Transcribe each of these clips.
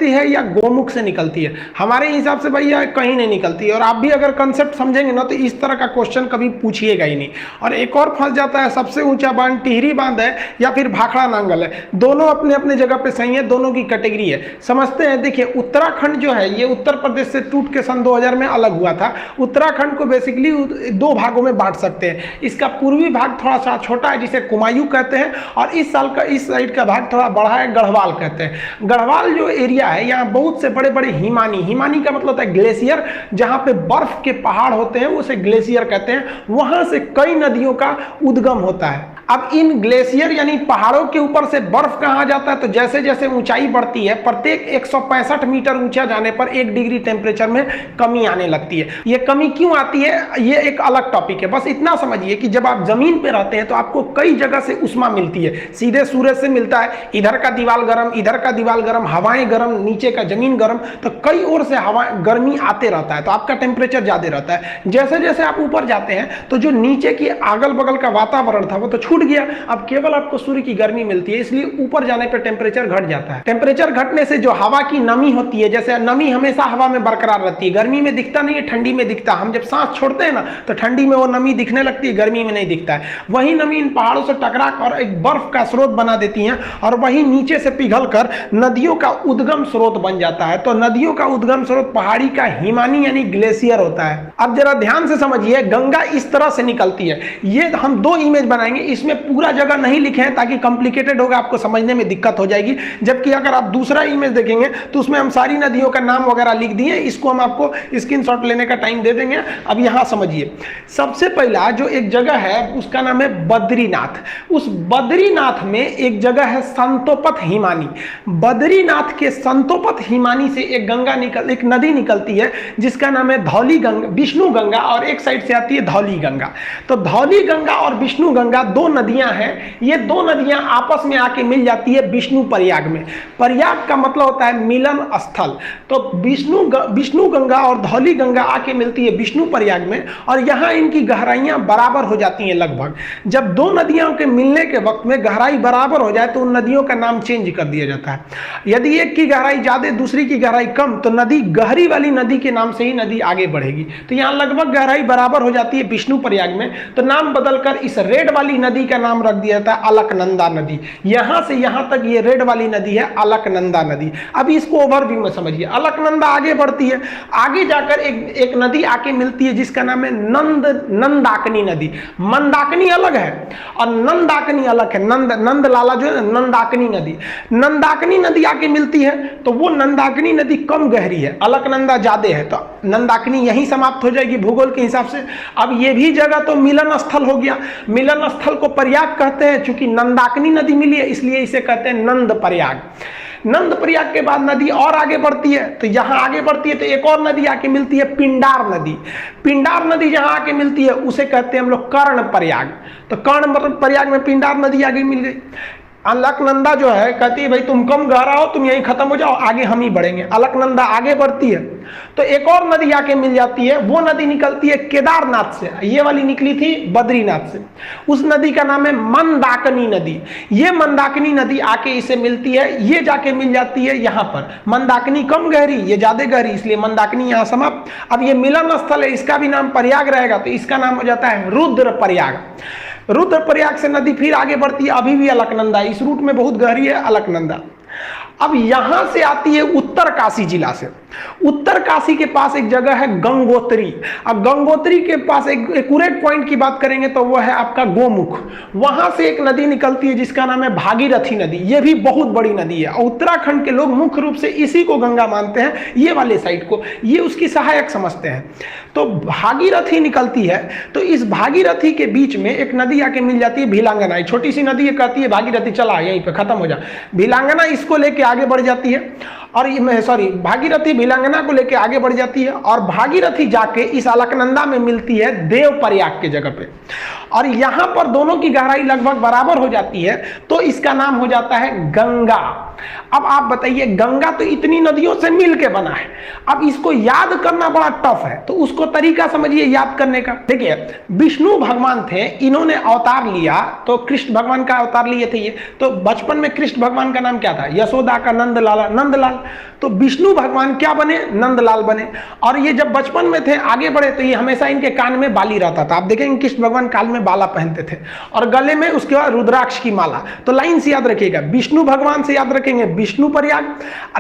है या गोमुख से निकलती है? हमारे हिसाब से भैया कहीं नहीं निकलती है। और आप भी अगर कंसेप्ट समझेंगे ना तो इस तरह का क्वेश्चन कभी पूछिएगा ही नहीं। और एक और फंस जाता है, सबसे ऊंचा बांध टिहरी बांध है या फिर भाखड़ा नांगल है। दोनों अपने अपने जगह पे सही है, दोनों की कैटेगरी है। समझते हैं, देखिए उत्तराखंड जो है ये उत्तर प्रदेश से टूट के सन 2000 में अलग हुआ था। उत्तराखंड को बेसिकली दो भागों में बांट सकते हैं। इसका पूर्वी भाग थोड़ा सा छोटा है जिसे कुमायूं कहते हैं, और इस साइड का भाग थोड़ा बड़ा है, गढ़वाल कहते हैं। गढ़वाल जो एरिया है यहाँ बहुत से बड़े बड़े हिमानी का मतलब होता है ग्लेशियर, जहां पे बर्फ के पहाड़ होते हैं उसे ग्लेशियर कहते हैं। वहां से कई नदियों का उद्गम होता है। अब इन ग्लेशियर यानी पहाड़ों के ऊपर से बर्फ कहाँ जाता है, तो जैसे जैसे ऊंचाई बढ़ती है प्रत्येक 165 मीटर ऊंचा जाने पर 1 डिग्री टेम्परेचर में कमी आने लगती है। ये कमी क्यों आती है ये एक अलग टॉपिक है। बस इतना समझिए कि जब आप जमीन पे रहते हैं तो आपको कई जगह से उष्मा मिलती है। सीधे सूरज से मिलता है, इधर का दीवाल गर्म, इधर का दीवाल गर्म, हवाएं गर्म, नीचे का जमीन गर्म, तो कई ओर से हवा गर्मी आते रहता है, तो आपका टेम्परेचर ज्यादा रहता है। जैसे जैसे आप ऊपर जाते हैं तो जो नीचे की अगल बगल का वातावरण था वो तो छूट गया, अब केवल आपको सूर्य की गर्मी मिलती है, इसलिए ऊपर जाने पर टेम्परेचर घट जाता है। टेम्परेचर घटने से जो हवा की नमी होती है, जैसे नमी हमेशा हवा में बरकरार रहती है, गर्मी में दिखता नहीं है, ठंडी में दिखता। हम जब सांस छोड़ते हैं ना तो ठंडी में वो नमी दिखने लगती है, गर्मी में नहीं दिखता है। वही नमी इन पहाड़ों से टकरा कर एक बर्फ का स्रोत बना देती है, और वही नीचे से पिघलकर नदियों का उद्गम स्रोत बन जाता है। तो नदियों का उद्गम स्रोत पहाड़ी का हिमानी यानी ग्लेशियर होता है। अब जरा ध्यान से समझिए, गंगा इस तरह से निकलती है। ये हम 2 इमेज बनाएंगे, इसमें पूरा जगह नहीं लिखे हैं ताकि कॉम्प्लिकेटेड होगा, आपको समझने में दिक्कत हो जाएगी। जबकि अगर आप दूसरा इमेज देखेंगे तो उसमें हम सारी नदियों का नाम वगैरह लिख दिए, इसको हम आपको स्क्रीनशॉट लेने का टाइम दे देंगे। अब यहां समझिए, सबसे पहला जो एक जगह है उसका नाम है बद्रीनाथ। उस बद्रीनाथ में एक जगह है संतोपत हिमानी। बद्रीनाथ के संतोपत हिमानी से एक नदी निकलती है जिसका नाम है धौली गंगा, विष्णु गंगा, और एक साइड से आती है धौली गंगा। तो धौली गंगा और विष्णु गंगा 2 नदियां हैं। ये 2 नदियां आपस में आके मिल जाती है विष्णु प्रयाग में। प्रयाग का मतलब होता है मिलन स्थल। तो विष्णु गंगा और धौली गंगा आके मिलती है विष्णु प्रयाग में, और यहां इनकी गहराइयां बराबर हो जाती हैं लगभग। जब 2 नदियों के मिलने के वक्त में गहराई बराबर हो जाए तो उन नदियों का नाम चेंज कर दिया जाता है। यदि एक की गहराई ज्यादा दूसरी की गहराई कम तो नदी गहरी वाली नदी के नाम से ही नदी आगे बढ़ेगी। तो यहाँ लगभग गहराई बराबर हो जाती है विष्णु प्रयाग में, तो नाम बदलकर इस रेड वाली नदी का नाम रख दिया जाता है अलकनंदा नदी। यहां से यहां तक ये रेड वाली नदी है अलकनंदा नदी। अब इसको ओवरव्यू में समझिए। अलकनंदा आगे बढ़ती है, आगे जाकर एक नदी आके मिलती है जिसका नाम है नंदाकिनी नदी। मंदाकिनी अलग है और नंदाकिनी अलग है। नंद लाला जो है नंदाकिनी नदी, नंदाकिनी नदी आके मिलती है तो वो नंदाकिनी नदी कम गहरी है, अलकनंदा ज्यादा है, तो नंदाकिनी यहीं समाप्त हो जाएगी भूगोल के हिसाब से। अब ये भी जगह तो मिलन स्थल हो गया। मिलन स्थल को प्रयाग कहते हैं, चूंकि नंदाकिनी नदी मिली है इसलिए इसे कहते हैं नंद प्रयाग। नंद प्रयाग के बाद नदी और आगे बढ़ती है, तो यहां आगे बढ़ती है तो एक और नदी आके मिलती है पिंडार नदी। पिंडार नदी जहां आके मिलती है उसे कहते हैं हम लोग कर्ण प्रयाग। तो कर्ण प्रयाग में पिंडार नदी आगे मिल गई। अलकनंदा जो है कहती है भाई तुम कम गहरा हो, तुम यहीं खत्म हो जाओ, आगे हम ही बढ़ेंगे। अलकनंदा आगे बढ़ती है तो एक और नदी आके मिल जाती है, वो नदी निकलती है केदारनाथ से। ये वाली निकली थी बद्रीनाथ से। उस नदी का नाम है मंदाकिनी नदी। ये मंदाकिनी नदी आके इसे मिलती है, ये जाके मिल जाती है यहाँ पर। मंदाकिनी कम गहरी, ये ज्यादा गहरी, इसलिए मंदाकिनी यहाँ समाप्त। अब ये मिलन स्थल है, इसका भी नाम प्रयाग रहेगा तो इसका नाम हो जाता है रुद्र प्रयाग। रुद्रप्रयाग से नदी फिर आगे बढ़ती है, अभी भी अलकनंदा, इस रूट में बहुत गहरी है अलकनंदा। अब यहां से आती है उत्तरकाशी जिला से। उत्तरकाशी के पास एक जगह है गंगोत्री। अब गंगोत्री के पास एक एक्यूरेट पॉइंट की बात करेंगे तो वो है आपका गोमुख। वहां से एक नदी निकलती है जिसका नाम है भागीरथी नदी। ये भी बहुत बड़ी नदी है और उत्तराखंड के लोग मुख्य रूप से इसी को गंगा मानते हैं, ये वाले साइड को, ये उसकी सहायक समझते हैं। तो भागीरथी निकलती है, तो इस भागीरथी के बीच में एक नदी आके मिल जाती है भिलांगना। छोटी सी नदी कहती है भागीरथी चला यहीं पे खत्म हो जा। भिलांगना इसको लेके आगे बढ़ जाती है, और भागीरथी भिलांगना को लेके आगे बढ़ जाती है, और भागीरथी जाके इस अलकनंदा में मिलती है देवप्रयाग के जगह पे, और यहां पर दोनों की गहराई लगभग बराबर हो जाती है, तो इसका नाम हो जाता है गंगा। अब आप बताइए, गंगा तो इतनी नदियों से मिल के बना है, अब इसको याद करना बड़ा टफ है, तो उसको तरीका समझिए याद करने का। देखिए, विष्णु भगवान थे, इन्होंने अवतार लिया, तो कृष्ण भगवान का अवतार लिए थे ये। तो बचपन में कृष्ण भगवान का नाम क्या था? यशोदा का नंदलाला, नंदलाल। तो विष्णु भगवान क्या बने? नंदलाल बने। और ये जब बचपन में थे, आगे बढ़े, तो ये हमेशा इनके कान में बाली रहता था। आप देखेंगे कृष्ण भगवान कान में बाला पहनते थे, और गले में उसके बाद रुद्राक्ष की माला। तो लाइन से याद रखिएगा, विष्णु भगवान से याद रखेंगे विष्णु प्रयाग,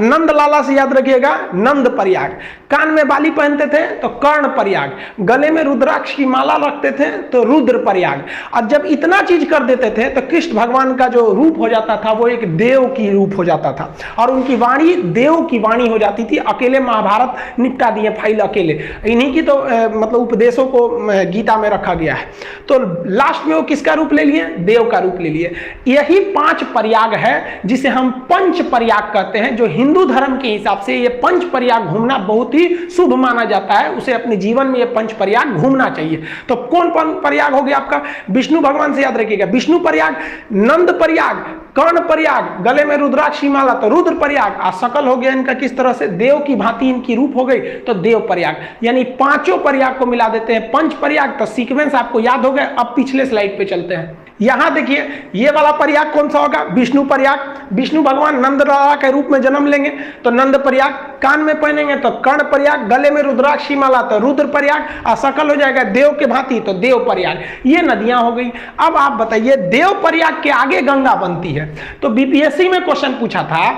नंदलाला से याद रखिएगा नंद प्रयाग, कान में बाली पहनते थे तो कर्ण प्रयाग, गले में रुद्राक्ष की माला रखते थे तो रुद्र प्रयाग। और जब इतना चीज कर देते थे तो कृष्ण भगवान का जो रूप हो जाता था वो एक देव की रूप हो जाता था, और उनकी वाणी देव की वाणी हो जाती थी। अकेले महाभारत निपटा दिए फाइल अकेले, इन्हीं की तो मतलब उपदेशों को गीता में रखा गया है। तो लास्ट में वो किसका रूप ले लिए? देव का रूप ले लिए। यही 5 प्रयाग है जिसे हम पंच प्रयाग कहते हैं, जो हिंदू धर्म के हिसाब से ये पंच प्रयाग घूमना बहुत ही शुभ माना जाता है। उसे अपने जीवन में ये पंच प्रयाग घूमना चाहिए। तो कौन प्रयाग हो गया आपका? विष्णु भगवान से याद रखिएगा विष्णु प्रयाग, नंद प्रयाग, कर्ण प्रयाग, गले में रुद्राक्ष की माला तो रुद्र प्रयाग, और सकल हो गया इनका किस तरह से देव की भांति इनकी रूप हो गई तो देव प्रयाग। यानी 5 प्रयाग को मिला देते हैं पंच प्रयाग। तो सीक्वेंस आपको याद हो गया। अब पिछले स्लाइड पे चलते हैं। यहां देखिए, ये वाला प्रयाग कौन सा होगा? विष्णु प्रयाग। विष्णु भगवान नंदलाला के रूप में जन्म लेंगे तो नंद प्रयाग, कान में पहनेंगे तो कर्ण प्रयाग, गले में रुद्राक्ष की माला तो रुद्र प्रयाग, और सकल हो जाएगा देव के भांति तो देव प्रयाग। ये नदियां हो गई। अब आप बताइए, देव प्रयाग के आगे गंगा बनती है। तो बीपीएससी में क्वेश्चन पूछा था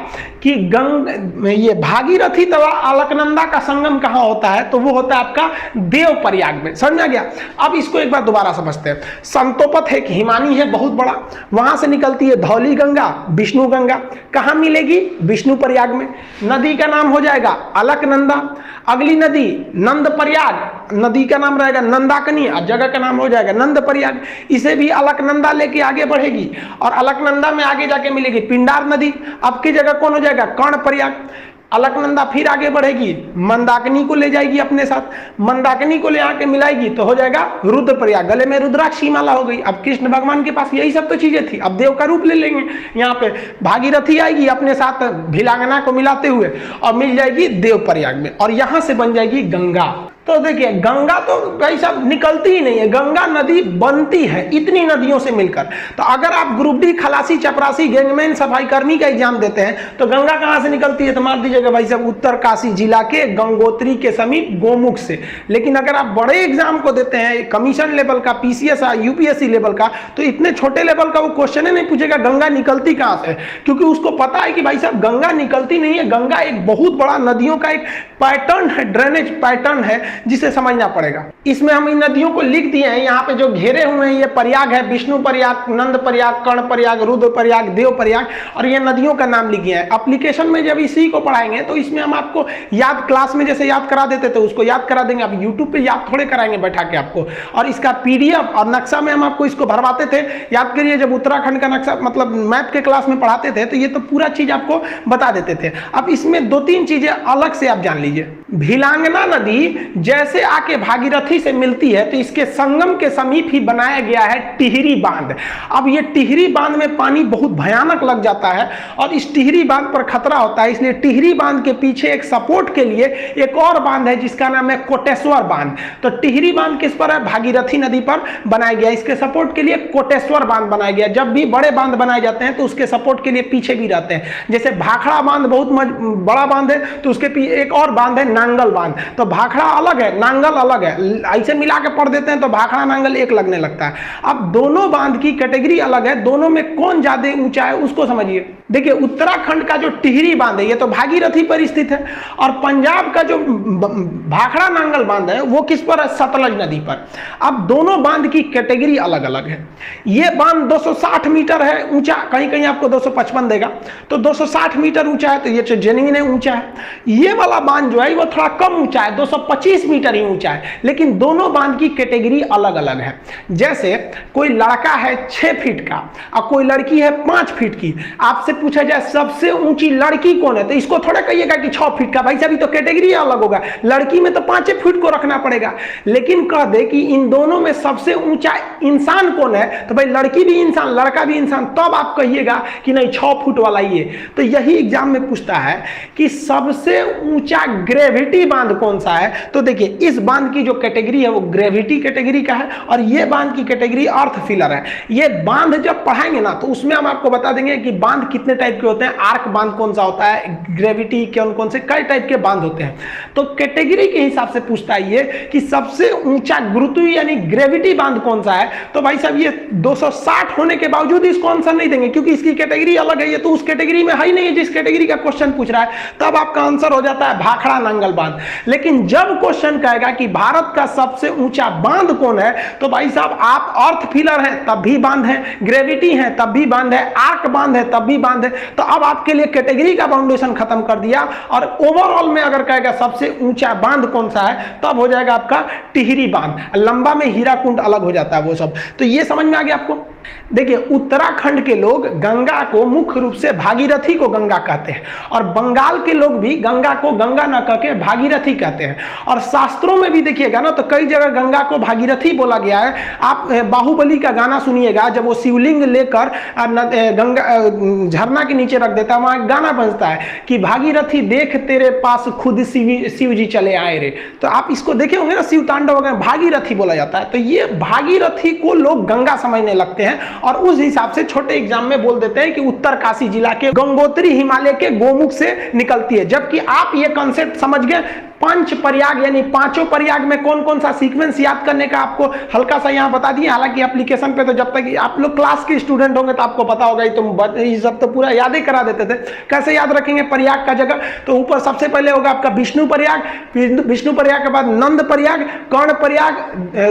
कि ये भागीरथी तथा अलकनंदा का संगम कहां होता है? तो वो होता है आपका देव प्रयाग में। समझ में आ गया? अब इसको एक बार दोबारा समझते हैं। संतोपत है, हिमानी है बहुत बड़ा, वहां से निकलती है धौली गंगा, विष्णु गंगा। कहां मिलेगी? विष्णु प्रयाग में। नदी का नाम हो जाएगा अलकनंदा। अगली नदी नंद प्रयाग, नदी का नाम रहेगा नंदाकनी, और जगह का नाम हो जाएगा नंद प्रयाग। इसे भी अलकनंदा लेके आगे बढ़ेगी, और अलकनंदा में आगे जाके मिलेगी पिंडार नदी। अब की जगह कौन हो जाएगा? कर्ण प्रयाग। अलकनंदा फिर आगे बढ़ेगी, मंदाकिनी को ले जाएगी अपने साथ, मंदाकिनी को ले आके मिलाएगी तो हो जाएगा रुद्र प्रयाग। गले में रुद्राक्ष की माला हो गई। अब कृष्ण भगवान के पास यही सब तो चीजें थी, अब देव का रूप ले लेंगे। यहाँ पे भागीरथी आएगी अपने साथ भिलांगना को मिलाते हुए, और मिल जाएगी देव प्रयाग में, और यहां से बन जाएगी गंगा। तो देखिए, गंगा तो भाई साहब निकलती ही नहीं है, गंगा नदी बनती है इतनी नदियों से मिलकर। तो अगर आप ग्रुप डी खलासी, चपरासी, गैंगमैन, सफाई कर्मी का एग्जाम देते हैं तो गंगा कहां से निकलती है? तो मान दीजिएगा भाई साहब उत्तरकाशी जिला के गंगोत्री के समीप गोमुख से। लेकिन अगर आप बड़े एग्जाम को देते हैं, कमीशन लेवल का, पीसीएस, यूपीएससी लेवल का, तो इतने छोटे लेवल का वो क्वेश्चन ही नहीं पूछेगा गंगा निकलती कहां से, क्योंकि उसको पता है कि भाई साहब गंगा निकलती नहीं है। गंगा एक बहुत बड़ा नदियों का एक पैटर्न है, ड्रेनेज पैटर्न है, जिसे समझना पड़ेगा। इसमें हम इन नदियों को लिख दिए हैं, यहाँ पे जो घेरे हुए हैं ये प्रयाग है, विष्णु प्रयाग, नंद प्रयाग, कर्ण प्रयाग, रुद्र प्रयाग, देव प्रयाग, और ये नदियों का नाम लिख दिया है। एप्लीकेशन में जब इसी को पढ़ाएंगे तो इसमें हम आपको याद, क्लास में जैसे याद करा देते थे उसको याद करा देंगे। अब यूट्यूब पे याद थोड़े कराएंगे बैठा के आपको, और इसका पीडीएफ और नक्शा में हम आपको इसको भरवाते थे। याद करिए, जब उत्तराखंड का नक्शा मतलब मैथ के क्लास में पढ़ाते थे तो ये तो पूरा चीज आपको बता देते थे। अब इसमें 2-3 चीजें अलग से आप जान लीजिए। भिलांगना नदी जैसे आके भागीरथी से मिलती है तो इसके संगम के समीप ही बनाया गया है टिहरी बांध। अब ये टिहरी बांध में पानी बहुत भयानक लग जाता है और इस टिहरी बांध पर खतरा होता है, इसलिए टिहरी बांध के पीछे एक सपोर्ट के लिए एक और बांध है जिसका नाम है कोटेश्वर बांध। तो टिहरी बांध किस पर है? भागीरथी नदी पर बनाया गया। इसके सपोर्ट के लिए कोटेश्वर बांध बनाया गया। जब भी बड़े बांध बनाए जाते हैं तो उसके सपोर्ट के लिए पीछे भी रहते हैं। जैसे भाखड़ा बांध बहुत बड़ा बांध है तो उसके पीछे एक और बांध है नांगल बांध। तो भाखड़ा अलग है, नांगल अलग है, ऐसे मिला के पढ़ देते हैं तो भाखड़ा नांगल एक लगने लगता है। अब दोनों बांध की कैटेगरी अलग है, दोनों में कौन ज्यादा ऊंचा है उसको समझिए। देखिए, उत्तराखंड का जो टिहरी बांध है ये तो भागीरथी पर स्थित है, और पंजाब का जो भाखड़ा नांगल बांध है वो किस पर है? सतलज नदी पर। अब दोनों बांध की कैटेगरी अलग अलग है। ये बांध 260 मीटर है ऊंचा, कहीं कहीं आपको 255 देगा, तो 260 मीटर ऊंचा है, तो ये जेन्युइन है, ऊंचा है। ये वाला बांध जो है वो थोड़ा कम ऊंचा है, 225 मीटर ही ऊंचा है, लेकिन दोनों बांध की कैटेगरी अलग अलग है। जैसे कोई लड़का है 6 फीट का और कोई लड़की है 5 फीट की, आपसे पूछा जाए सबसे ऊंची लड़की कौन है, तो इसको थोड़ा कहिएगा कि 6 फीट का, भाई साहब तो कैटेगरी अलग होगा, लड़की में तो 5 फीट को रखना पड़ेगा। लेकिन कह दे कि इन दोनों में सबसे ऊंचा इंसान कौन है, तो भाई लड़की भी इंसान लड़का भी इंसान, तब आप कहिएगा कि नहीं 6 फुट वाला ही है। तो यही एग्जाम में पूछता है कि सबसे ऊंचा ग्रेविटी बांध कौन सा है। तो देखिए इस बांध की जो कैटेगरी है वो ग्रेविटी कैटेगरी का है और ये बांध की कैटेगरी अर्थ फिलर है। ये बांध जब पढ़ाएंगे ना तो उसमें हम आपको बता देंगे कि बांध कितने टाइप के होते हैं, आर्क बांध कौन सा होता है, ग्रेविटी कौन कौन से कई टाइप के बांध होते हैं। तो कैटेगरी के हिसाब से पूछता है ये कि सबसे ऊंचा गुरुत्व यानी ग्रेविटी बांध कौन सा है। तो भाई साहब ये 260 होने के बावजूद इसको आंसर नहीं देंगे क्योंकि इसकी कैटेगरी अलग है, ये तो उस कैटेगरी में है ही नहीं है जिस कैटेगरी का क्वेश्चन पूछ रहा है। तब आपका आंसर हो जाता है भाखड़ा नांगल बांध। लेकिन जब क्वेश्चन कहेगा कि भारत का सबसे ऊंचा बांध कौन है, तो भाई साहब आप अर्थ फिलर है तब भी बांध है, ग्रेविटी है तब भी बांध है, आर्क बांध है तब भी बांध है। तो अब आपके लिए कैटेगरी का बाउंडेशन खत्म कर दिया और ओवरऑल में अगर कहेगा सबसे ऊंचा बांध कौन सा है तब हो जाएगा आपका टिहरी बांध। लंबा में हीराकुंड अलग हो जाता है वो सब। तो ये समझ में आ गया आपको। देखिए उत्तराखंड के लोग गंगा को मुख्य रूप से भागीरथी को गंगा कहते हैं और बंगाल के लोग भी गंगा को गंगा न कह के भागीरथी कहते हैं। और शास्त्रों में भी देखिएगा ना तो कई जगह गंगा को भागीरथी बोला गया है। आप बाहुबली का गाना सुनिएगा, जब वो शिवलिंग लेकर गंगा झरना के नीचे रख देता है, वहां गाना बजता है कि भागीरथी देख तेरे पास खुद शिव जी चले आए रे। तो आप इसको देखे होंगे ना, शिव तांडव वगैरह भागीरथी बोला जाता है। तो ये भागीरथी को लोग गंगा समझने लगते हैं और उस हिसाब से छोटे एग्जाम में बोल देते हैं कि उत्तरकाशी जिला के गंगोत्री हिमालय के गोमुख से निकलती है। जबकि आप ये कॉन्सेप्ट समझ गए, पंच प्रयाग यानी पांचों प्रयाग में कौन कौन सा सीक्वेंस याद करने का आपको हल्का सा यहां बता दिए। हालांकि एप्लीकेशन पे तो जब तक आप लोग क्लास के स्टूडेंट होंगे तो आपको पता होगा, ये सब तो पूरा याद ही करा देते थे। कैसे याद रखेंगे प्रयाग का जगह, तो ऊपर सबसे पहले होगा आपका विष्णु प्रयाग, विष्णु प्रयाग के बाद नंद प्रयाग, कर्ण प्रयाग,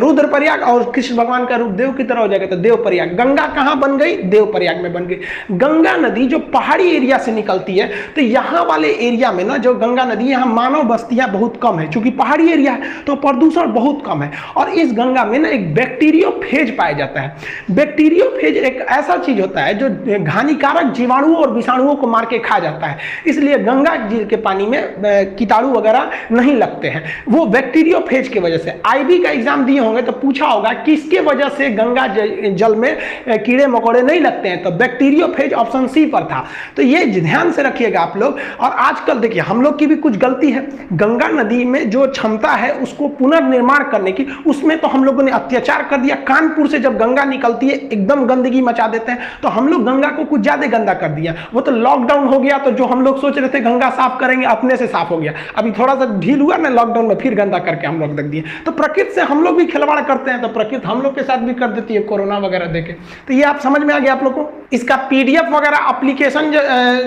रुद्र प्रयाग और कृष्ण भगवान का रूप देव की तरह हो जाएगा तो देव प्रयाग। गंगा कहां बन गई, देव प्रयाग में बन गई। गंगा नदी जो पहाड़ी एरिया से निकलती है, तो यहां वाले एरिया में ना जो गंगा नदी, यहां मानव बस्तियां बहुत कम है, क्योंकि पहाड़ी एरिया है तो प्रदूषण बहुत कम है। और इस गंगा में ना एक बैक्टीरियोफेज पाया जाता है। बैक्टीरियोफेज एक ऐसा चीज होता है जो हानिकारक जीवाणुओं और विषाणुओं को मार के खा जाता है, इसलिए गंगा जी के पानी में कीटाणु वगैरह नहीं लगते हैं, वो बैक्टीरियोफेज की वजह से। आईबी का एग्जाम दिए होंगे तो पूछा होगा किसके वजह से गंगा जल में कीड़े मकोड़े नहीं लगते हैं, तो बैक्टीरियोफेज ऑप्शन सी पर था। तो ये ध्यान से रखिएगा आप लोग। और आजकल देखिए हम लोग की भी कुछ गलती है, गंगा नदी में जो क्षमता है उसको पुनर्निर्माण करने की, उसमें तो हम लोगों ने अत्याचार कर दिया। कानपुर से जब गंगा निकलती है एकदम गंदगी मचा देते हैं, तो हम लोग गंगा को कुछ ज्यादा गंदा कर दिया। वो तो लॉकडाउन हो गया तो जो हम लोग सोच रहे थे गंगा साफ करेंगे अपने से साफ हो गया। अभी थोड़ा सा ढील हुआ ना लॉकडाउन में, फिर गंदा करके हम लोग रख दिए। तो प्रकृति से हम लोग भी खिलवाड़ करते हैं तो प्रकृति हम लोग के साथ भी कर देती है कोरोना वगैरह देके। तो ये आप समझ में आ गया आप लोग को। इसका पीडीएफ वगैरह एप्लीकेशन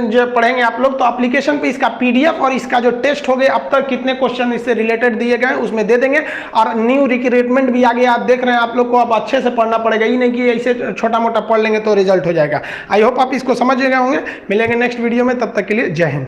जो पढ़ेंगे आप लोग, तो एप्लीकेशन पे इसका पीडीएफ और इसका जो टेस्ट हो गए अब तक कितने क्वेश्चन इससे रिलेटेड दिए गए उसमें दे देंगे। और न्यू रिक्रूटमेंट भी आ गया, आप देख रहे हैं। आप लोग को अब अच्छे से पढ़ना पड़ेगा, ये नहीं कि ऐसे छोटा मोटा पढ़ लेंगे तो रिजल्ट हो जाएगा। आई होप आप इसको समझ गए होंगे। मिलेंगे नेक्स्ट वीडियो में, तब तक के लिए जय हिंद।